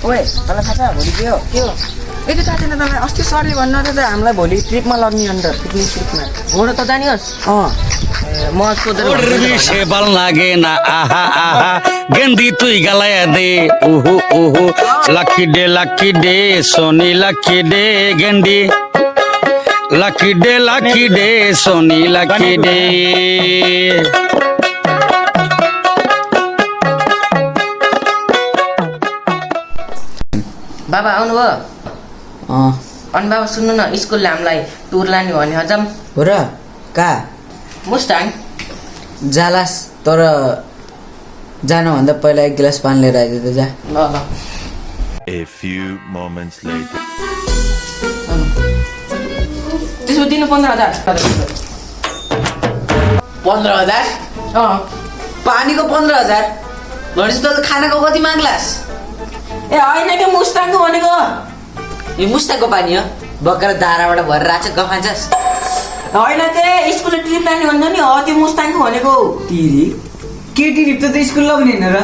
ओए तँलाई थाहा छ भोलि के हो यति थाहा छैन तँलाई अस्ति सरले भन्नुहुँदै त हामीलाई भोलि ट्रिपमा लग्ने अन्त पिकनिक ट्रिपमा घोडो त जानियोस् म से बल लागे ना आहा आहा गेंदी तुई गलाया दे ओहो ओहो lucky day Soni lucky day गेंदी lucky day Soni lucky day बाबा आउनुभयो अनि बाबा सुन्नु न स्कुलले हामीलाई टुर लाने भने हजम हो र कहाँ मुस्ताङ जालास तर जानुभन्दा पहिला एक गिलास पानी लिएर आइदियो त जा ल ल A few moments later. त्यसो दिनु 15,000 15,000 पानीको 15,000 भनेपछि त खानाको कति माग्लास ए होइन के मुस्ताङको भनेको यो मुस्ताको पानी हो बक्कर धाराबाट भरेर आएको छ गफान्छस् होइन के स्कुलले ट्रिप लाने भन्छ नि त्यो मुस्ताङको भनेको तिरी केटी रिप त स्कुल लग्ने होइन र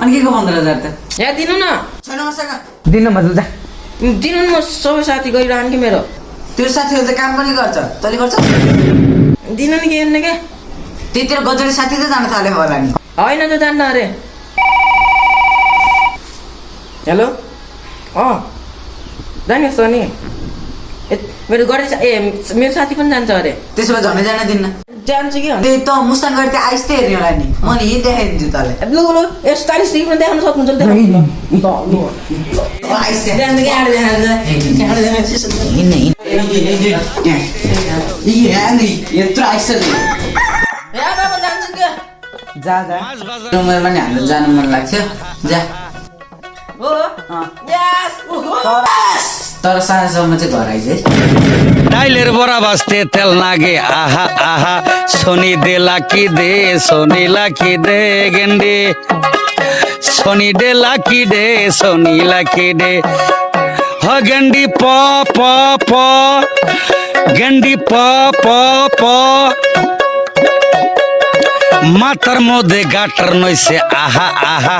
अनि के को 15,000 त यहाँ दिनु न छैन मसँग दिनु मतलब जा दिनु न म सबै साथी गइरहन् कि मेरो तेरो साथीहरू त काम पनि गर्छ तैँले गर्छ दिनु नि के हेर्ने के त्यतिर गजरे साथी त जान थाल्यो होला नि होइन त जान्न अरे हेलो जानुहोस् त नि मेरो मेरो साथी पनि जान्छ अरे त्यसो भए झनै जान दिन्न जान्छ कि त्यही त मुस्ताङ गएर त्यहाँ आइस त हेर्ने होला नि म नि यही देखाइदिन्छु तँलाई लु लु यस 40 डिग्रीमा देखाउन सक्नुहुन्छ आइस यत्रो आइस जा जा मलाई पनि हाम्रो जानु मन लाग्थ्यो जा तर साँझसम्म चाहिँ घर आइज है टाइलेर बोरा बस्ते तेल नागे आहा आहा Sony they Gendi Sony they ह गेंदी प गेंदी प मातर मोदे गाटर नइसे आहा आहा